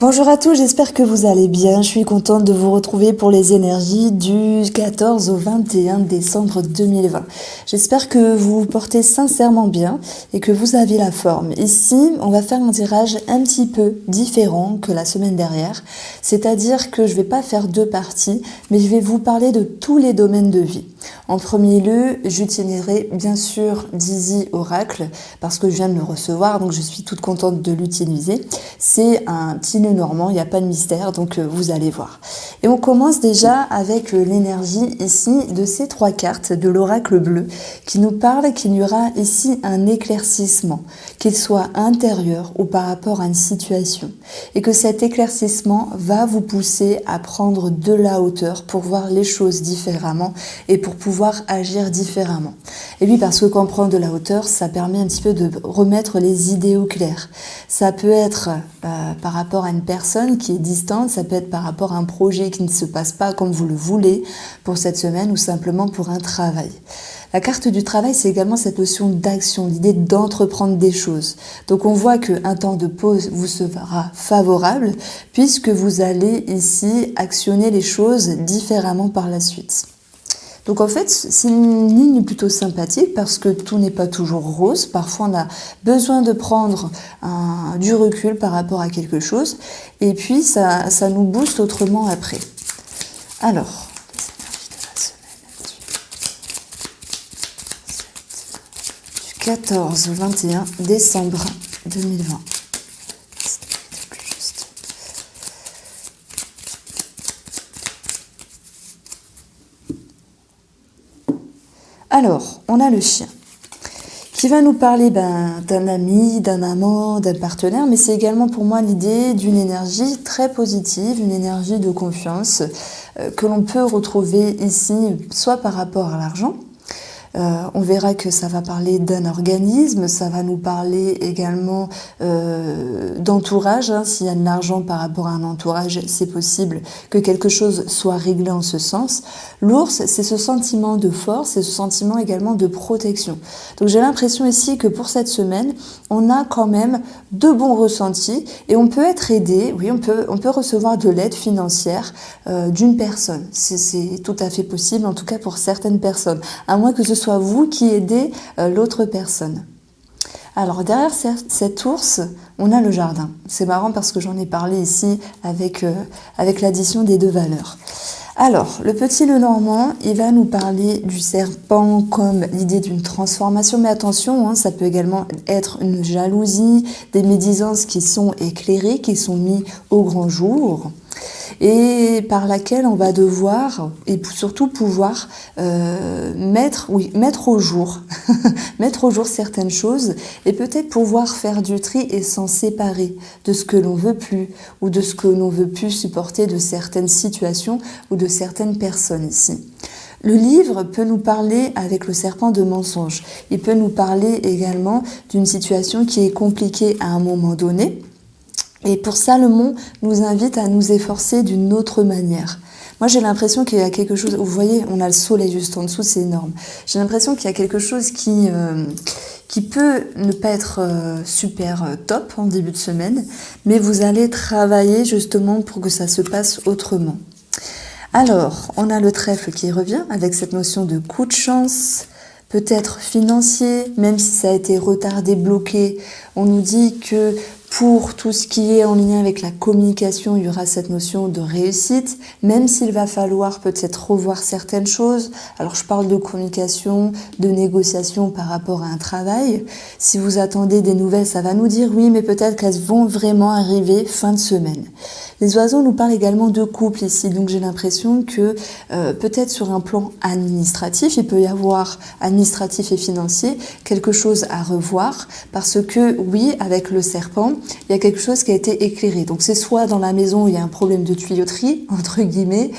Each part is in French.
Bonjour à tous, j'espère que vous allez bien. Je suis contente de vous retrouver pour les énergies du 14 au 21 décembre 2020. J'espère que vous vous portez sincèrement bien et que vous avez la forme. Ici, on va faire un tirage un petit peu différent que la semaine dernière. C'est-à-dire que je ne vais pas faire deux parties, mais je vais vous parler de tous les domaines de vie. En premier lieu, j'utiliserai bien sûr Dizzy Oracle parce que je viens de le recevoir, donc je suis toute contente de l'utiliser. C'est un petit nœud normand, il n'y a pas de mystère, donc vous allez voir. Et on commence déjà avec l'énergie ici de ces trois cartes de l'oracle bleu qui nous parle qu'il y aura ici un éclaircissement, qu'il soit intérieur ou par rapport à une situation. Et que cet éclaircissement va vous pousser à prendre de la hauteur pour voir les choses différemment et pour pouvoir agir différemment. Et puis parce que quand on prend de la hauteur, ça permet un petit peu de remettre les idées au clair. Ça peut être par rapport à une personne qui est distante, ça peut être par rapport à un projet qui ne se passe pas comme vous le voulez pour cette semaine ou simplement pour un travail. La carte du travail, c'est également cette notion d'action, l'idée d'entreprendre des choses. Donc on voit qu'un temps de pause vous sera favorable puisque vous allez ici actionner les choses différemment par la suite. Donc en fait, c'est une ligne plutôt sympathique parce que tout n'est pas toujours rose. Parfois, on a besoin de prendre du recul par rapport à quelque chose. Et puis, ça nous booste autrement après. Alors, du 14 au 21 décembre 2020. Alors, on a le chien qui va nous parler d'un ami, d'un amant, d'un partenaire, mais c'est également pour moi l'idée d'une énergie très positive, une énergie de confiance que l'on peut retrouver ici, soit par rapport à l'argent. On verra que ça va parler d'un organisme, ça va nous parler également d'entourage. S'il y a de l'argent par rapport à un entourage, c'est possible que quelque chose soit réglé en ce sens. L'ours, c'est ce sentiment de force, c'est ce sentiment également de protection. Donc j'ai l'impression ici que pour cette semaine, on a quand même de bons ressentis et on peut être aidé, oui, on peut recevoir de l'aide financière d'une personne. C'est tout à fait possible, en tout cas pour certaines personnes, à moins que ce soit vous qui aidez l'autre personne. Alors derrière cet ours, on a le jardin. C'est marrant parce que j'en ai parlé ici avec l'addition des deux valeurs. Alors, le petit Lenormand, il va nous parler du serpent comme l'idée d'une transformation, mais attention, ça peut également être une jalousie, des médisances qui sont éclairées, qui sont mises au grand jour, et par laquelle on va devoir, et surtout pouvoir mettre au jour, mettre au jour certaines choses, et peut-être pouvoir faire du tri et s'en séparer de ce que l'on veut plus, ou de ce que l'on veut plus supporter de certaines situations, ou de certaines personnes ici. Le livre peut nous parler avec le serpent de mensonge. Il peut nous parler également d'une situation qui est compliquée à un moment donné. Et pour ça, le monde nous invite à nous efforcer d'une autre manière. Moi, j'ai l'impression qu'il y a quelque chose... Vous voyez, on a le soleil juste en dessous, c'est énorme. J'ai l'impression qu'il y a quelque chose qui peut ne pas être super top en début de semaine, mais vous allez travailler justement pour que ça se passe autrement. Alors, on a le trèfle qui revient avec cette notion de coup de chance, peut-être financier, même si ça a été retardé, bloqué. On nous dit que pour tout ce qui est en lien avec la communication, il y aura cette notion de réussite, même s'il va falloir peut-être revoir certaines choses. Alors je parle de communication, de négociation par rapport à un travail. Si vous attendez des nouvelles, ça va nous dire oui, mais peut-être qu'elles vont vraiment arriver fin de semaine. Les oiseaux nous parlent également de couple ici, donc j'ai l'impression que peut-être sur un plan administratif, il peut y avoir administratif et financier, quelque chose à revoir, parce que oui, avec le serpent, il y a quelque chose qui a été éclairé. Donc c'est soit dans la maison où il y a un problème de tuyauterie, entre guillemets,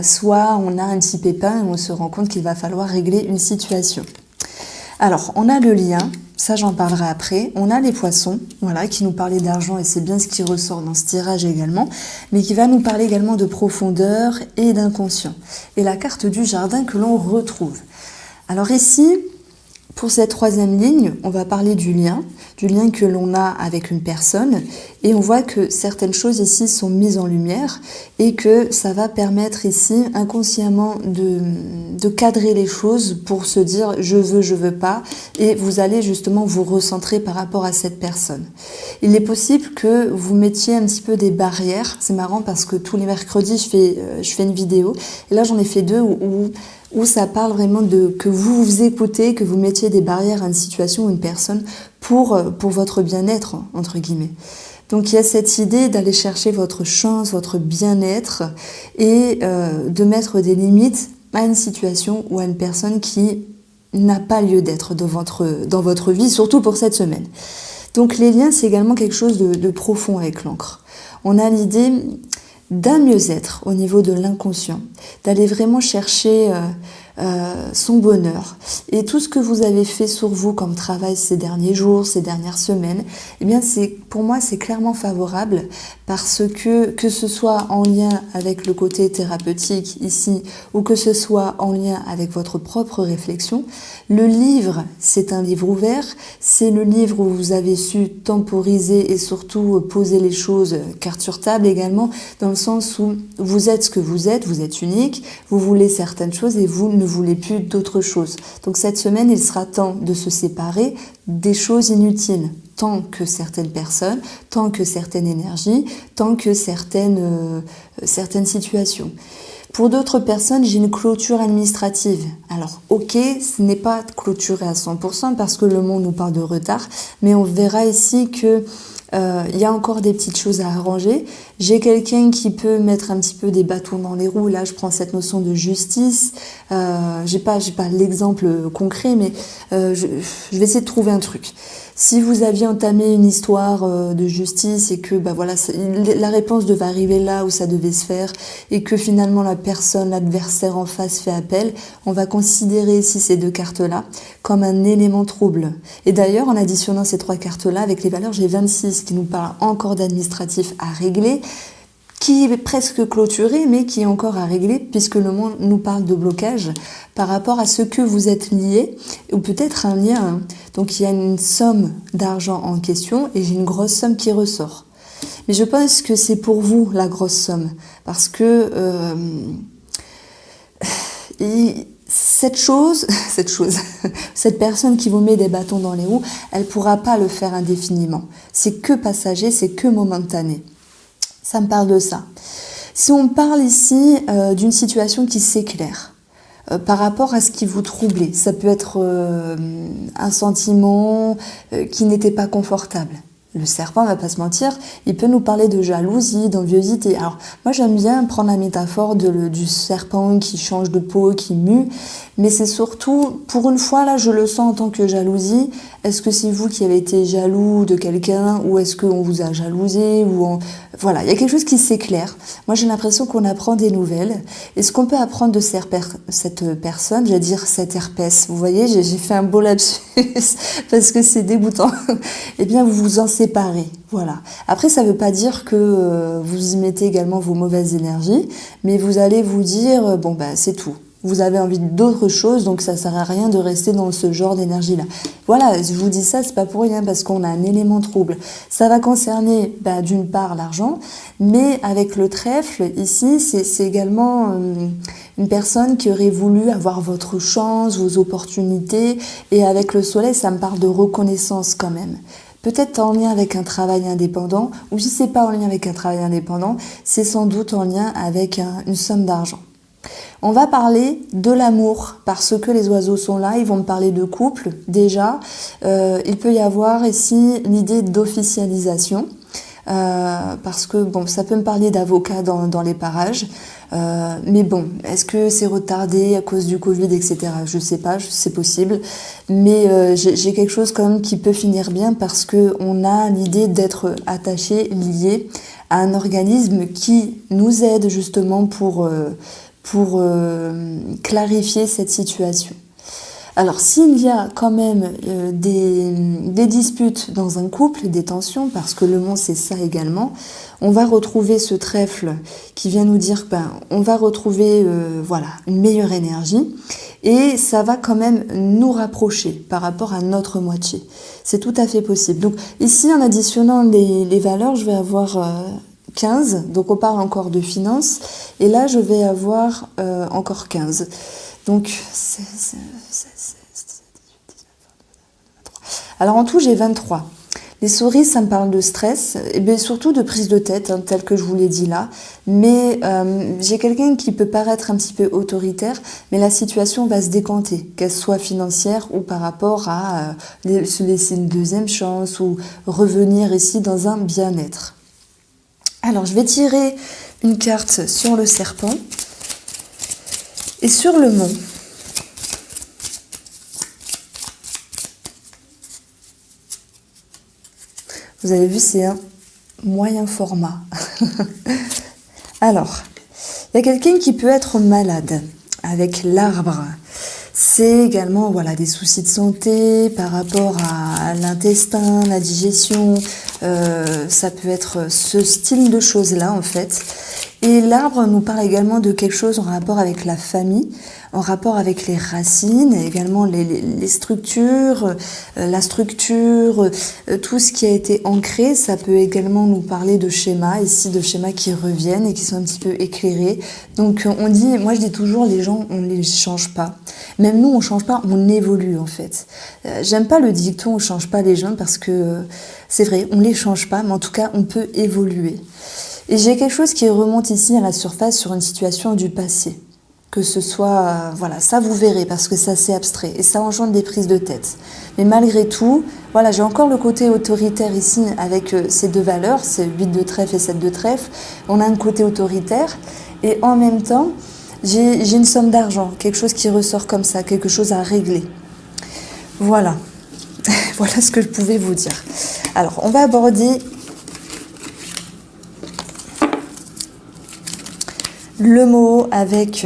soit on a un petit pépin et on se rend compte qu'il va falloir régler une situation. Alors, on a le lien, ça j'en parlerai après. On a les poissons, voilà, qui nous parlaient d'argent et c'est bien ce qui ressort dans ce tirage également, mais qui va nous parler également de profondeur et d'inconscient. Et la carte du jardin que l'on retrouve. Alors ici, Pour cette troisième ligne, on va parler du lien que l'on a avec une personne, et on voit que certaines choses ici sont mises en lumière et que ça va permettre ici inconsciemment de cadrer les choses pour se dire je veux pas, et vous allez justement vous recentrer par rapport à cette personne. Il est possible que vous mettiez un petit peu des barrières. C'est marrant parce que tous les mercredis je fais une vidéo, et là j'en ai fait deux où ça parle vraiment de que vous vous écoutez, que vous mettiez des barrières à une situation ou une personne pour votre bien-être, entre guillemets. Donc il y a cette idée d'aller chercher votre chance, votre bien-être, et de mettre des limites à une situation ou à une personne qui n'a pas lieu d'être dans votre vie, surtout pour cette semaine. Donc les liens, c'est également quelque chose de profond avec l'encre. On a l'idée d'un mieux-être au niveau de l'inconscient, d'aller vraiment chercher son bonheur. Et tout ce que vous avez fait sur vous comme travail ces derniers jours, ces dernières semaines, eh bien pour moi c'est clairement favorable, parce que ce soit en lien avec le côté thérapeutique ici, ou que ce soit en lien avec votre propre réflexion, le livre, c'est un livre ouvert, c'est le livre où vous avez su temporiser et surtout poser les choses carte sur table également, dans le sens où vous êtes ce que vous êtes unique, vous voulez certaines choses et vous ne voulez plus d'autres choses. Donc cette semaine, il sera temps de se séparer des choses inutiles, tant que certaines personnes, tant que certaines énergies, tant que certaines situations. Pour d'autres personnes, j'ai une clôture administrative. Alors, ok, ce n'est pas clôturé à 100% parce que le monde nous parle de retard, mais on verra ici que il y a encore des petites choses à arranger. J'ai quelqu'un qui peut mettre un petit peu des bâtons dans les roues. Là, je prends cette notion de justice. J'ai pas l'exemple concret, mais je vais essayer de trouver un truc. Si vous aviez entamé une histoire de justice et que voilà, la réponse devait arriver là où ça devait se faire, et que finalement la personne, l'adversaire en face fait appel, on va considérer ici ces deux cartes-là comme un élément trouble. Et d'ailleurs, en additionnant ces trois cartes-là avec les valeurs, j'ai 26 qui nous parlent encore d'administratif à régler, qui est presque clôturé, mais qui est encore à régler, puisque le monde nous parle de blocage par rapport à ce que vous êtes lié, ou peut-être un lien. Donc il y a une somme d'argent en question, et j'ai une grosse somme qui ressort. Mais je pense que c'est pour vous la grosse somme, parce que cette personne qui vous met des bâtons dans les roues, elle pourra pas le faire indéfiniment. C'est que passager, c'est que momentané. Ça me parle de ça. Si on parle ici d'une situation qui s'éclaire par rapport à ce qui vous troublait, ça peut être un sentiment qui n'était pas confortable. Le serpent, on va pas se mentir, il peut nous parler de jalousie, d'enviosité. Alors, moi, j'aime bien prendre la métaphore du serpent qui change de peau, qui mue, mais c'est surtout, pour une fois, là, je le sens en tant que jalousie. Est-ce que c'est vous qui avez été jaloux de quelqu'un, ou est-ce qu'on vous a jalousé, Voilà, il y a quelque chose qui s'éclaire. Moi, j'ai l'impression qu'on apprend des nouvelles. Et ce qu'on peut apprendre de cette personne, j'allais dire cette herpès, vous voyez, j'ai fait un beau lapsus, parce que c'est dégoûtant. Eh bien, vous vous en séparez, voilà. Après, ça ne veut pas dire que vous y mettez également vos mauvaises énergies, mais vous allez vous dire, c'est tout. Vous avez envie d'autre chose, donc ça sert à rien de rester dans ce genre d'énergie-là. Voilà, je vous dis ça, c'est pas pour rien, parce qu'on a un élément trouble. Ça va concerner, d'une part, l'argent, mais avec le trèfle, ici, c'est également une personne qui aurait voulu avoir votre chance, vos opportunités, et avec le soleil, ça me parle de reconnaissance quand même. Peut-être en lien avec un travail indépendant, ou si c'est pas en lien avec un travail indépendant, c'est sans doute en lien avec une somme d'argent. On va parler de l'amour, parce que les oiseaux sont là, ils vont me parler de couple. Déjà, il peut y avoir ici l'idée d'officialisation, parce que ça peut me parler d'avocat dans les parages, mais est-ce que c'est retardé à cause du Covid, etc. Je sais pas, c'est possible, mais j'ai quelque chose quand même qui peut finir bien, parce que on a l'idée d'être attaché, lié à un organisme qui nous aide justement pour clarifier cette situation. Alors, s'il y a quand même des disputes dans un couple, des tensions, parce que le monde c'est ça également, on va retrouver ce trèfle qui vient nous dire on va retrouver une meilleure énergie, et ça va quand même nous rapprocher par rapport à notre moitié. C'est tout à fait possible. Donc ici, en additionnant les valeurs, je vais avoir 15, donc on parle encore de finances, et là je vais avoir encore 15. Donc, alors en tout, j'ai 23. Les souris, ça me parle de stress, et bien surtout de prise de tête, hein, tel que je vous l'ai dit là. Mais j'ai quelqu'un qui peut paraître un petit peu autoritaire, mais la situation va se décanter, qu'elle soit financière ou par rapport à se laisser une deuxième chance ou revenir ici dans un bien-être. Alors, je vais tirer une carte sur le serpent et sur le mont. Vous avez vu, c'est un moyen format. Alors, il y a quelqu'un qui peut être malade avec l'arbre. C'est également des soucis de santé par rapport à l'intestin, la digestion. Ça peut être ce style de choses-là en fait. Et l'arbre nous parle également de quelque chose en rapport avec la famille, en rapport avec les racines, également les structures, la structure, tout ce qui a été ancré. Ça peut également nous parler de schémas, ici de schémas qui reviennent et qui sont un petit peu éclairés. Donc moi je dis toujours, les gens, on ne les change pas. Même nous, on ne change pas, on évolue en fait. J'aime pas le dicton, on ne change pas les gens parce que c'est vrai, on ne les change pas, mais en tout cas, on peut évoluer. Et j'ai quelque chose qui remonte ici à la surface sur une situation du passé. Que ce soit, ça vous verrez parce que c'est assez abstrait et ça engendre des prises de tête. Mais malgré tout, j'ai encore le côté autoritaire ici avec ces deux valeurs, c'est 8 de trèfle et 7 de trèfle. On a un côté autoritaire et en même temps, j'ai une somme d'argent, quelque chose qui ressort comme ça, quelque chose à régler. Voilà. Voilà ce que je pouvais vous dire. Alors, on va aborder le mot avec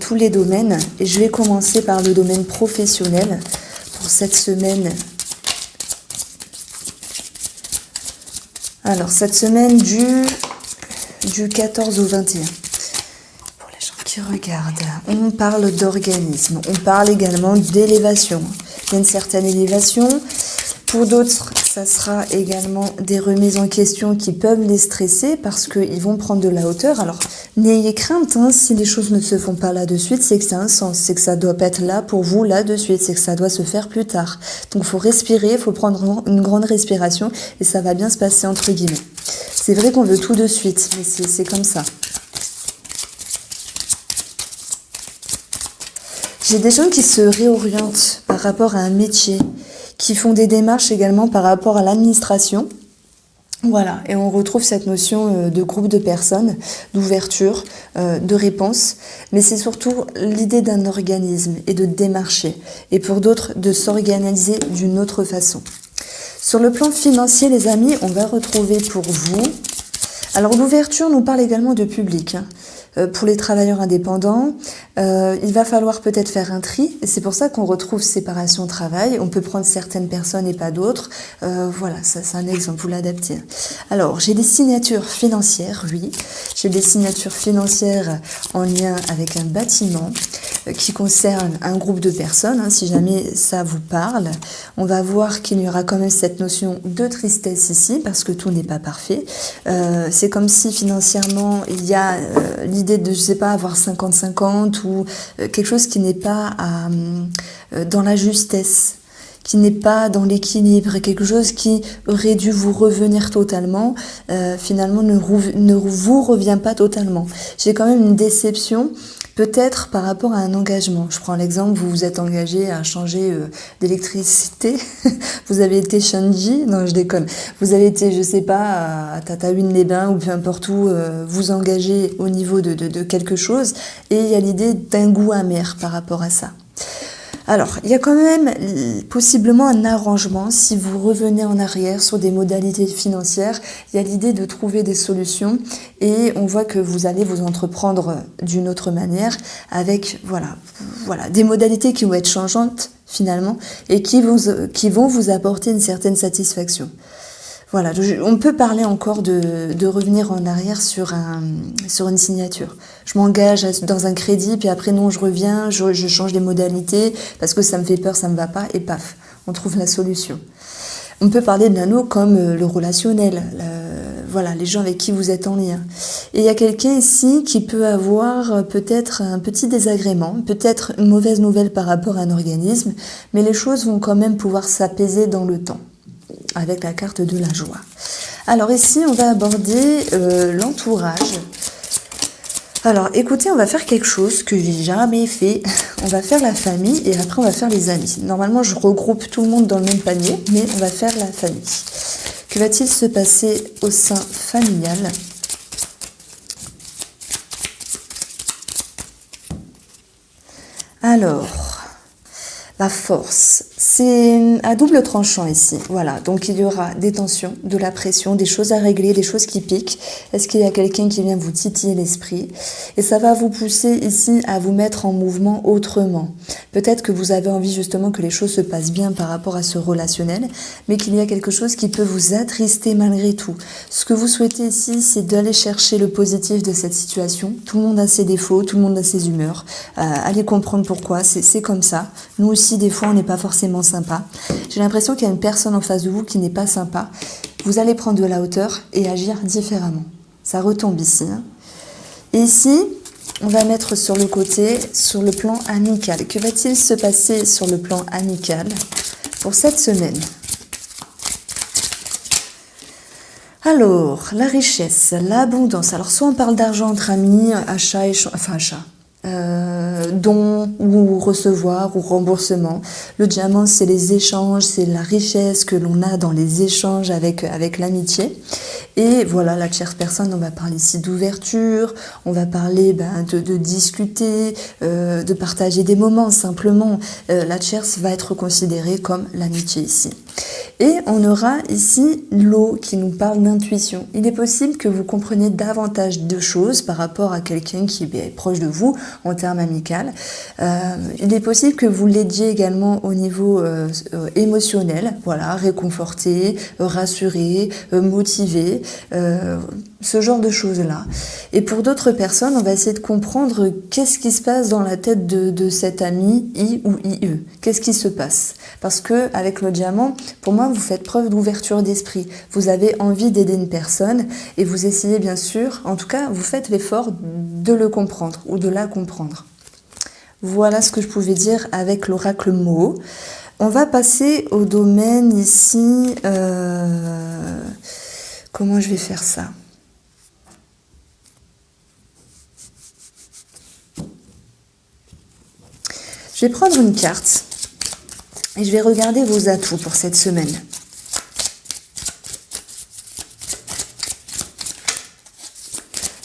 tous les domaines. Et je vais commencer par le domaine professionnel pour cette semaine. Alors, cette semaine du 14 au 21. Pour les gens qui regardent, on parle d'organisme. On parle également d'élévation. Il y a une certaine élévation. Pour d'autres, ça sera également des remises en question qui peuvent les stresser parce qu'ils vont prendre de la hauteur. Alors, n'ayez crainte, si les choses ne se font pas là de suite, c'est que ça a un sens, c'est que ça doit pas être là pour vous là de suite, c'est que ça doit se faire plus tard. Donc, il faut respirer, il faut prendre une grande respiration et ça va bien se passer entre guillemets. C'est vrai qu'on veut tout de suite, mais c'est comme ça. J'ai des gens qui se réorientent par rapport à un métier, qui font des démarches également par rapport à l'administration. Voilà, et on retrouve cette notion de groupe de personnes, d'ouverture, de réponse, mais c'est surtout l'idée d'un organisme et de démarcher, et pour d'autres de s'organiser d'une autre façon. Sur le plan financier, les amis, on va retrouver pour vous... Alors l'ouverture nous parle également de public. Pour les travailleurs indépendants, il va falloir peut-être faire un tri. Et c'est pour ça qu'on retrouve séparation travail. On peut prendre certaines personnes et pas d'autres. Ça c'est un exemple, vous l'adaptez. Alors, j'ai des signatures financières, oui. J'ai des signatures financières en lien avec un bâtiment qui concerne un groupe de personnes. Si jamais ça vous parle, on va voir qu'il y aura quand même cette notion de tristesse ici parce que tout n'est pas parfait. C'est comme si financièrement, il y a l'idée de, avoir 50-50 ou quelque chose qui n'est pas dans la justesse, qui n'est pas dans l'équilibre, quelque chose qui aurait dû vous revenir totalement, finalement ne vous revient pas totalement. J'ai quand même une déception, peut-être par rapport à un engagement. Je prends l'exemple, vous vous êtes engagé à changer d'électricité, vous avez été Shanji, non je déconne, vous avez été, je sais pas, à Tataouine-les-Bains ou peu importe où, vous engagez au niveau de quelque chose, et il y a l'idée d'un goût amer par rapport à ça. Alors, il y a quand même possiblement un arrangement si vous revenez en arrière sur des modalités financières. Il y a l'idée de trouver des solutions et on voit que vous allez vous entreprendre d'une autre manière avec des modalités qui vont être changeantes finalement et qui vont vous apporter une certaine satisfaction. Voilà, on peut parler encore de revenir en arrière sur une signature. Je m'engage dans un crédit, puis après non, je reviens, je change les modalités parce que ça me fait peur, ça me va pas, et paf, on trouve la solution. On peut parler de l'anneau comme le relationnel, voilà, les gens avec qui vous êtes en lien. Et il y a quelqu'un ici qui peut avoir peut-être un petit désagrément, peut-être une mauvaise nouvelle par rapport à un organisme, mais les choses vont quand même pouvoir s'apaiser dans le temps, avec la carte de la joie. Alors ici, on va aborder l'entourage. Alors écoutez, on va faire quelque chose que j'ai jamais fait. On va faire la famille et après on va faire les amis. Normalement, je regroupe tout le monde dans le même panier, mais on va faire la famille. Que va-t-il se passer au sein familial ? Alors, la force, c'est à double tranchant ici. Voilà, donc il y aura des tensions, de la pression, des choses à régler, des choses qui piquent. Est-ce qu'il y a quelqu'un qui vient vous titiller l'esprit? Et ça va vous pousser ici à vous mettre en mouvement autrement. Peut-être que vous avez envie justement que les choses se passent bien par rapport à ce relationnel, mais qu'il y a quelque chose qui peut vous attrister malgré tout. Ce que vous souhaitez ici, c'est d'aller chercher le positif de cette situation. Tout le monde a ses défauts, tout le monde a ses humeurs. Allez comprendre pourquoi, c'est comme ça. Nous aussi, des fois, on n'est pas forcément sympa. J'ai l'impression qu'il y a une personne en face de vous qui n'est pas sympa. Vous allez prendre de la hauteur et agir différemment. Ça retombe ici. Et ici, on va mettre sur le côté, sur le plan amical. Que va-t-il se passer sur le plan amical pour cette semaine? Alors, la richesse, l'abondance. Alors, soit on parle d'argent entre amis, achat, don ou recevoir ou remboursement. Le diamant, c'est les échanges, c'est la richesse que l'on a dans les échanges avec l'amitié. Et voilà, la tierce personne, on va parler ici d'ouverture, on va parler de discuter, de partager des moments simplement. La tierce va être considérée comme l'amitié ici. Et on aura ici l'eau qui nous parle d'intuition. Il est possible que vous compreniez davantage de choses par rapport à quelqu'un qui est proche de vous en termes amical. Il est possible que vous l'aidiez également au niveau émotionnel, voilà, réconforter, rassurer, motiver, ce genre de choses-là. Et pour d'autres personnes, on va essayer de comprendre qu'est-ce qui se passe dans la tête de cet ami, I ou IE. Qu'est-ce qui se passe? Parce que avec le diamant, pour moi, vous faites preuve d'ouverture d'esprit. Vous avez envie d'aider une personne et vous essayez bien sûr, en tout cas, vous faites l'effort de le comprendre ou de la comprendre. Voilà ce que je pouvais dire avec l'oracle Moho. On va passer au domaine ici. Comment je vais faire ça? Je vais prendre une carte et je vais regarder vos atouts pour cette semaine.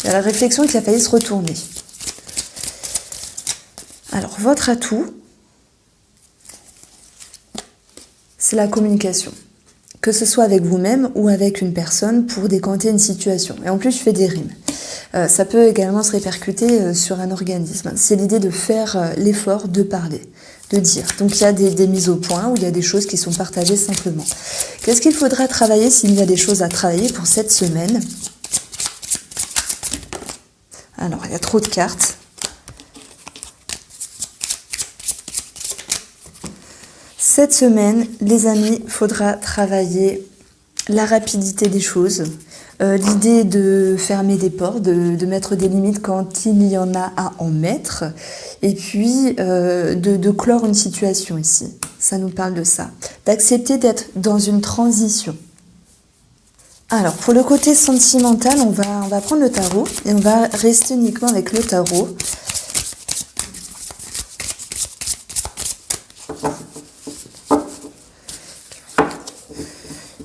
Il y a la réflexion qui a failli se retourner. Alors, votre atout, c'est la communication. Que ce soit avec vous-même ou avec une personne pour décanter une situation. Et en plus, je fais des rimes. Ça peut également se répercuter sur un organisme. C'est l'idée de faire l'effort de parler, de dire. Donc il y a des mises au point où il y a des choses qui sont partagées simplement. Qu'est-ce qu'il faudra travailler s'il y a des choses à travailler pour cette semaine? Alors, il y a trop de cartes. Cette semaine, les amis, il faudra travailler la rapidité des choses, l'idée de fermer des portes, de mettre des limites quand il y en a à en mettre, et puis de clore une situation ici. Ça nous parle de ça. D'accepter d'être dans une transition. Alors, pour le côté sentimental, on va prendre le tarot et on va rester uniquement avec le tarot.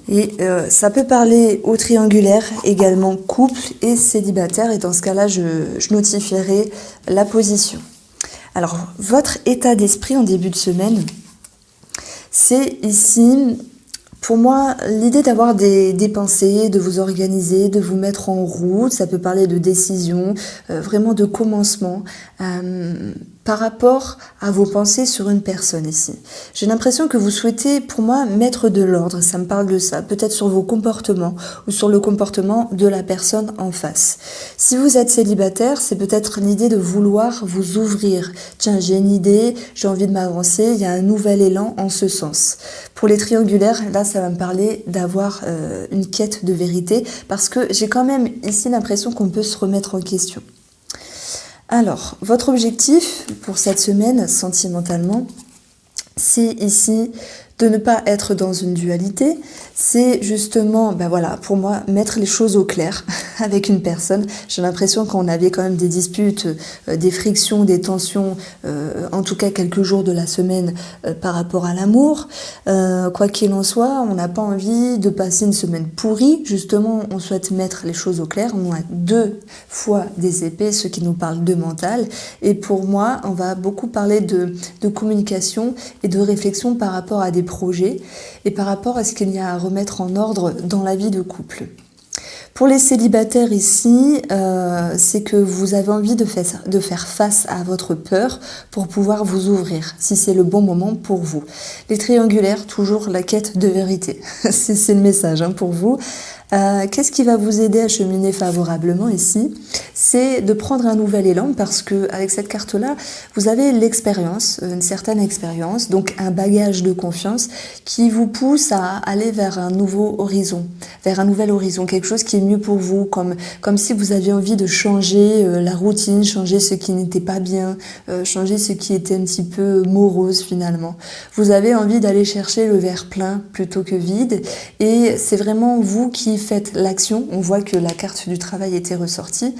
Et ça peut parler au triangulaire, également couple et célibataire. Et dans ce cas-là, je notifierai la position. Alors, votre état d'esprit en début de semaine, c'est ici Pour moi, l'idée d'avoir des pensées, de vous organiser, de vous mettre en route, ça peut parler de décision, vraiment de commencement, par rapport à vos pensées sur une personne ici. J'ai l'impression que vous souhaitez, pour moi, mettre de l'ordre, ça me parle de ça, peut-être sur vos comportements ou sur le comportement de la personne en face. Si vous êtes célibataire, c'est peut-être l'idée de vouloir vous ouvrir. Tiens, j'ai une idée, j'ai envie de m'avancer, il y a un nouvel élan en ce sens. Pour les triangulaires, là, ça va me parler d'avoir une quête de vérité, parce que j'ai quand même ici l'impression qu'on peut se remettre en question. Alors, votre objectif pour cette semaine, sentimentalement, c'est ici de ne pas être dans une dualité, c'est justement, pour moi, mettre les choses au clair avec une personne. J'ai l'impression qu'on avait quand même des disputes, des frictions, des tensions, en tout cas quelques jours de la semaine par rapport à l'amour. Quoi qu'il en soit, on n'a pas envie de passer une semaine pourrie. Justement, on souhaite mettre les choses au clair. On a 2 fois des épées, ce qui nous parle de mental. Et pour moi, on va beaucoup parler de communication et de réflexion par rapport à des projets et par rapport à ce qu'il y a à remettre en ordre dans la vie de couple. Pour les célibataires ici, c'est que vous avez envie de faire face à votre peur pour pouvoir vous ouvrir, si c'est le bon moment pour vous. Les triangulaires, toujours la quête de vérité. C'est le message pour vous. Qu'est-ce qui va vous aider à cheminer favorablement ici? C'est de prendre un nouvel élan parce que avec cette carte-là, vous avez l'expérience, une certaine expérience, donc un bagage de confiance qui vous pousse à aller vers un nouveau horizon, vers un nouvel horizon, quelque chose qui est mieux pour vous, comme si vous aviez envie de changer la routine, changer ce qui n'était pas bien, changer ce qui était un petit peu morose finalement. Vous avez envie d'aller chercher le verre plein plutôt que vide et c'est vraiment vous qui faites l'action. On voit que la carte du travail était ressortie,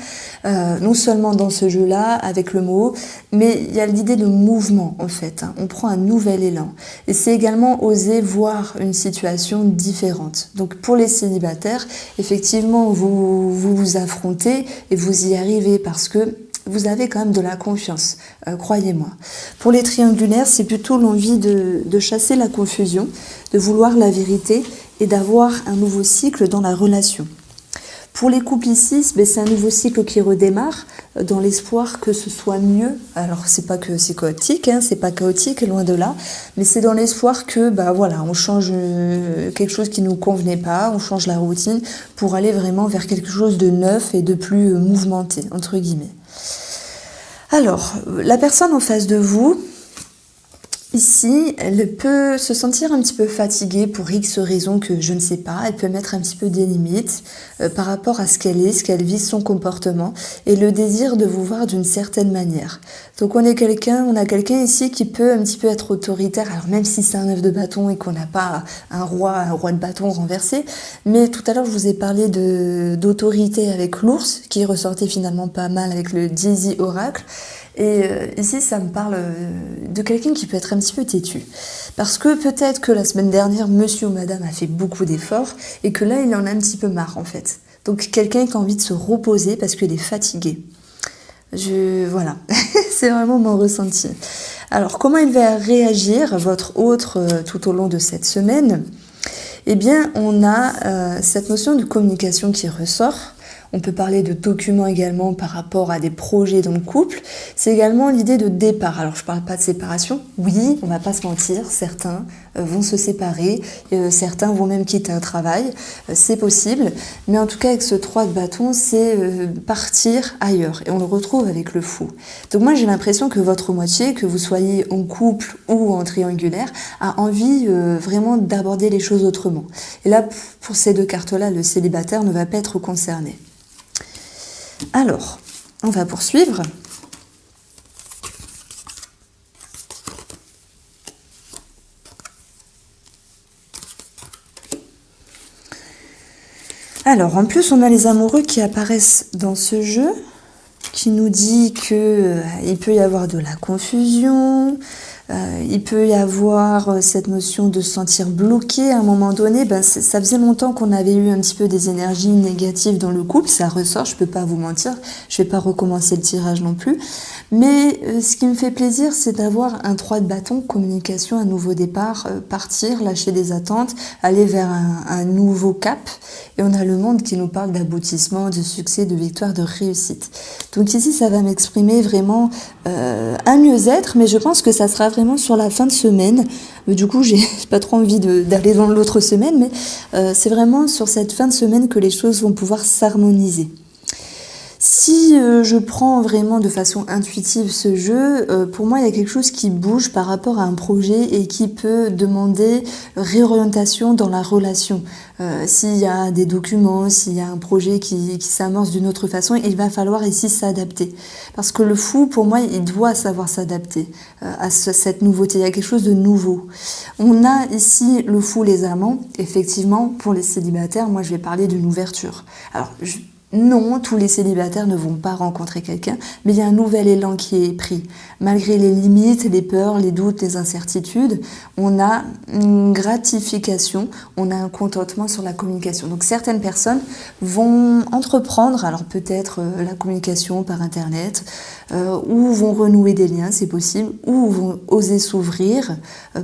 non seulement dans ce jeu-là, avec le mot, mais il y a l'idée de mouvement en fait. On prend un nouvel élan. Et c'est également oser voir une situation différente. Donc pour les célibataires, effectivement, vous affrontez et vous y arrivez parce que vous avez quand même de la confiance, croyez-moi. Pour les triangulaires, c'est plutôt l'envie de chasser la confusion, de vouloir la vérité et d'avoir un nouveau cycle dans la relation. Pour les couples ici, c'est un nouveau cycle qui redémarre dans l'espoir que ce soit mieux. Alors c'est pas que c'est chaotique, c'est pas chaotique, loin de là, mais c'est dans l'espoir que on change quelque chose qui nous convenait pas, on change la routine pour aller vraiment vers quelque chose de neuf et de plus mouvementé entre guillemets. Alors, la personne en face de vous, ici, elle peut se sentir un petit peu fatiguée pour X raisons que je ne sais pas. Elle peut mettre un petit peu des limites par rapport à ce qu'elle est, ce qu'elle vit, son comportement et le désir de vous voir d'une certaine manière. Donc on a quelqu'un ici qui peut un petit peu être autoritaire, alors même si c'est un 9 de bâton et qu'on n'a pas un roi de bâton renversé, mais tout à l'heure je vous ai parlé d'autorité avec l'ours qui ressortait finalement pas mal avec le Dizzy Oracle. Et ici, ça me parle de quelqu'un qui peut être un petit peu têtu. Parce que peut-être que la semaine dernière, monsieur ou madame a fait beaucoup d'efforts et que là, il en a un petit peu marre en fait. Donc quelqu'un qui a envie de se reposer parce qu'il est fatigué. Voilà, c'est vraiment mon ressenti. Alors, comment il va réagir, votre autre, tout au long de cette semaine? Eh bien, on a cette notion de communication qui ressort. On peut parler de documents également par rapport à des projets dans le couple. C'est également l'idée de départ. Alors je ne parle pas de séparation. Oui, on ne va pas se mentir, certains vont se séparer, certains vont même quitter un travail. C'est possible. Mais en tout cas, avec ce 3 de bâton, c'est partir ailleurs. Et on le retrouve avec le fou. Donc moi, j'ai l'impression que votre moitié, que vous soyez en couple ou en triangulaire, a envie vraiment d'aborder les choses autrement. Et là, pour ces 2 cartes-là, le célibataire ne va pas être concerné. Alors, on va poursuivre. Alors, en plus, on a les amoureux qui apparaissent dans ce jeu, qui nous dit qu'il peut y avoir de la confusion, Il peut y avoir cette notion de se sentir bloqué à un moment donné. Ça faisait longtemps qu'on avait eu un petit peu des énergies négatives dans le couple, ça ressort, je peux pas vous mentir, je vais pas recommencer le tirage non plus. Mais ce qui me fait plaisir, c'est d'avoir un 3 de bâton, communication, un nouveau départ, partir, lâcher des attentes, aller vers un nouveau cap. Et on a le monde qui nous parle d'aboutissement, de succès, de victoire, de réussite. Donc ici, ça va m'exprimer vraiment un mieux-être, mais je pense que ça sera vraiment sur la fin de semaine. Du coup, j'ai pas trop envie d'aller dans l'autre semaine, mais c'est vraiment sur cette fin de semaine que les choses vont pouvoir s'harmoniser. Si je prends vraiment de façon intuitive ce jeu, pour moi il y a quelque chose qui bouge par rapport à un projet et qui peut demander réorientation dans la relation. S'il y a des documents, s'il y a un projet qui s'amorce d'une autre façon, il va falloir ici s'adapter. Parce que le fou, pour moi, il doit savoir s'adapter à cette nouveauté. Il y a quelque chose de nouveau. On a ici le fou, les amants. Effectivement, pour les célibataires, moi je vais parler d'une ouverture. Alors, non, tous les célibataires ne vont pas rencontrer quelqu'un, mais il y a un nouvel élan qui est pris. Malgré les limites, les peurs, les doutes, les incertitudes, on a une gratification, on a un contentement sur la communication. Donc certaines personnes vont entreprendre, alors peut-être la communication par Internet, ou vont renouer des liens, c'est possible, ou vont oser s'ouvrir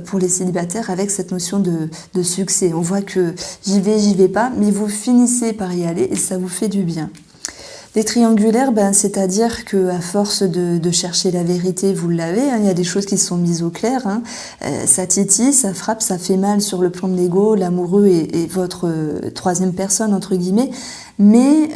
pour les célibataires avec cette notion de succès. On voit que j'y vais pas, mais vous finissez par y aller et ça vous fait du bien. Les triangulaires, c'est-à-dire qu'à force de chercher la vérité, vous l'avez, il y a des choses qui sont mises au clair, ça titille, ça frappe, ça fait mal sur le plan de l'ego, l'amoureux et votre troisième personne, entre guillemets, mais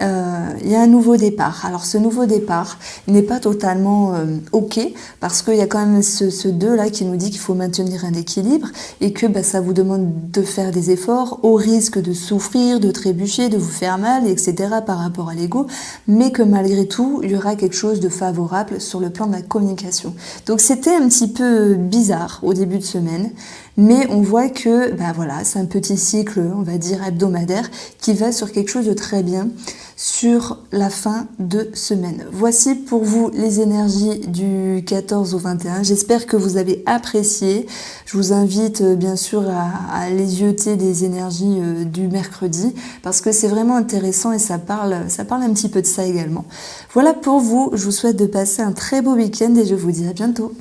il y a un nouveau départ. Alors ce nouveau départ, il n'est pas totalement ok, parce qu'il y a quand même ce 2 là qui nous dit qu'il faut maintenir un équilibre et que ça vous demande de faire des efforts au risque de souffrir, de trébucher, de vous faire mal, etc. par rapport à l'ego, mais que malgré tout, il y aura quelque chose de favorable sur le plan de la communication. Donc c'était un petit peu bizarre au début de semaine, mais on voit que voilà, c'est un petit cycle, on va dire hebdomadaire, qui va sur quelque chose de très bien sur la fin de semaine. Voici pour vous les énergies du 14 au 21. J'espère que vous avez apprécié. Je vous invite bien sûr à aller jeter des énergies du mercredi parce que c'est vraiment intéressant et ça parle un petit peu de ça également. Voilà pour vous. Je vous souhaite de passer un très beau week-end et je vous dis à bientôt.